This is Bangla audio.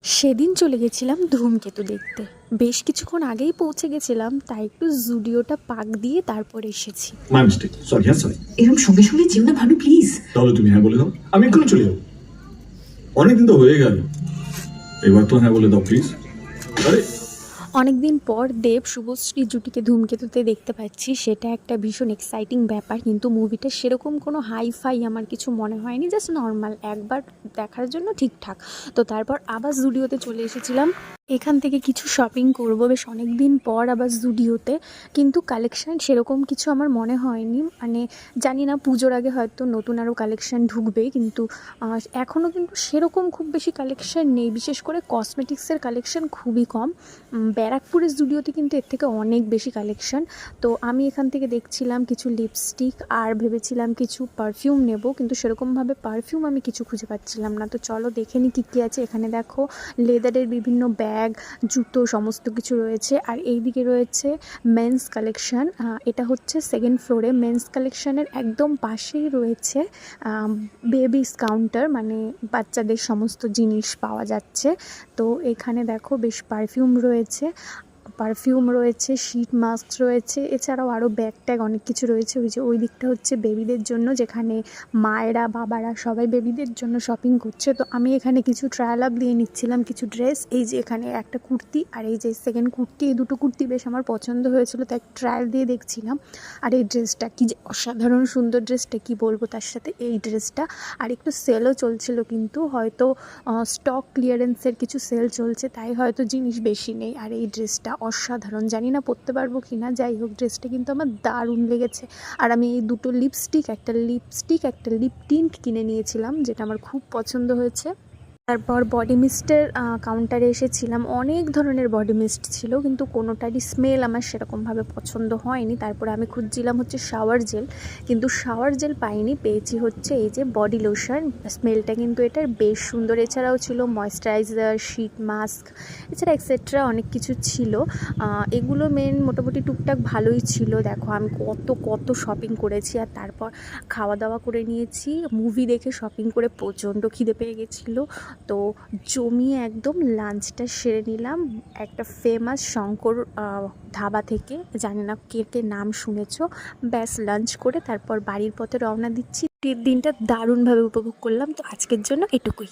সেদিন চলে গেছিলাম ধূমকেতু দেখতে। বেশ কিছুক্ষণ আগেই পৌঁছে গেছিলাম, তাই একটু জুডিওটা পাক দিয়ে তারপর এসেছি। My mistake, sorry. হ্যাঁ সরি। এরকম সঙ্গে সঙ্গে যেও না ভানু, প্লিজ। তাহলে তুমি হ্যাঁ বলে দাও, আমি এক্ষুনি চলে যাবো। অনেকদিন তো হয়ে গেল, এবার তো হ্যাঁ বলে দাও প্লিজ। আরে অনেকদিন পর দেব শুভশ্রী জুটিকে ধূমকেতুতে দেখতে পাচ্ছি, সেটা একটা ভীষণ এক্সাইটিং ব্যাপার। কিন্তু মুভিটা সেরকম কোনো হাই ফাই আমার কিছু মনে হয়নি, জাস্ট নর্মাল একবার দেখার জন্য ঠিকঠাক। তো তারপর আবার জুডিওতে চলে এসেছিলাম, এখান থেকে কিছু শপিং করব বেশ অনেক দিন পর আবার জুডিওতে। কিন্তু কালেকশান সেরকম কিছু আমার মনে হয়নি, মানে জানি না পুজোর আগে হয়তো নতুন আরও কালেকশান ঢুকবে, কিন্তু এখনও কিন্তু সেরকম খুব বেশি কালেকশান নেই। বিশেষ করে কসমেটিক্সের কালেকশান খুবই কম। ব্যারাকপুরের জুডিওতে কিন্তু এর থেকে অনেক বেশি কালেকশান। তো আমি এখান থেকে দেখছিলাম কিছু লিপস্টিক আর ভেবেছিলাম কিছু পারফিউম নেব, কিন্তু সেরকমভাবে পারফিউম আমি কিছু খুঁজে পাচ্ছিলাম না। তো চলো দেখে নিই কী কী আছে। এখানে দেখো লেদারের বিভিন্ন ব্যাগ, জুতো সমস্ত কিছু রয়েছে। আর এই দিকে রয়েছে মেন্স কালেকশান। এটা হচ্ছে সেকেন্ড ফ্লোরে। মেন্স কালেকশানের একদম পাশেই রয়েছে বেবিস কাউন্টার, মানে বাচ্চাদের সমস্ত জিনিস পাওয়া যাচ্ছে। তো এখানে দেখো বেশ পারফিউম রয়েছে, শীট মাস্ক রয়েছে, এছাড়াও আরও ব্যাগ ট্যাগ অনেক কিছু রয়েছে। ওই যে ওই দিকটা হচ্ছে বেবিদের জন্য, যেখানে মায়েরা বাবারা সবাই বেবিদের জন্য শপিং করছে। তো আমি এখানে কিছু ট্রায়াল আপ দিয়ে নিচ্ছিলাম কিছু ড্রেস। এই যে এখানে একটা কুর্তি আর এই যে সেকেন্ড কুর্তি, এই দুটো কুর্তি বেশ আমার পছন্দ হয়েছিল, তাই ট্রায়াল দিয়ে দেখছিলাম। আর এই ড্রেসটা কি যে অসাধারণ সুন্দর, ড্রেসটা কি বলবো, তার সাথে এই ড্রেসটা। আর একটু সেলও চলছিল, কিন্তু হয়তো স্টক ক্লিয়ারেন্সের কিছু সেল চলছে, তাই হয়তো জিনিস বেশি নেই। আর এই ড্রেসটা অসাধারণ, জানি না পরতে পারবো কি না, যাই হোক ড্রেসটা কিন্তু আমার দারুণ লেগেছে। আর আমি এই দুটো একটা লিপ টিন্ট কিনে নিয়েছিলাম, যেটা আমার খুব পছন্দ হয়েছে। তারপর বডি মিস্টের কাউন্টারে এসেছিলাম। অনেক ধরনের বডি মিস্ট ছিল, কিন্তু কোনোটারই স্মেল আমার সেরকমভাবে পছন্দ হয়নি। তারপরে আমি খুঁজছিলাম হচ্ছে শাওয়ার জেল, কিন্তু শাওয়ার জেল পাইনি, পেয়েছি হচ্ছে এই যে বডি লোশন। স্মেলটা কিন্তু এটার বেশ সুন্দর। এছাড়াও ছিল ময়েশ্চারাইজার, শিট মাস্ক, এছাড়া এক্সেট্রা অনেক কিছু ছিল। এগুলো মোটামুটি টুকটাক ভালোই ছিল। দেখো আমি কত শপিং করেছি, আর তারপর খাওয়া দাওয়া করে নিয়েছি। মুভি দেখে শপিং করে প্রচণ্ড খিদে পেয়ে গেছিলো, তো জমিয়ে একদম লাঞ্চটা সেরে নিলাম একটা ফেমাস শঙ্কর ধাবা থেকে। জানি না কে কে নাম শুনেছ। ব্যাস লাঞ্চ করে তারপর বাড়ির পথে রওনা দিচ্ছি। দিনটা দারুণভাবে উপভোগ করলাম। তো আজকের জন্য এটুকুই।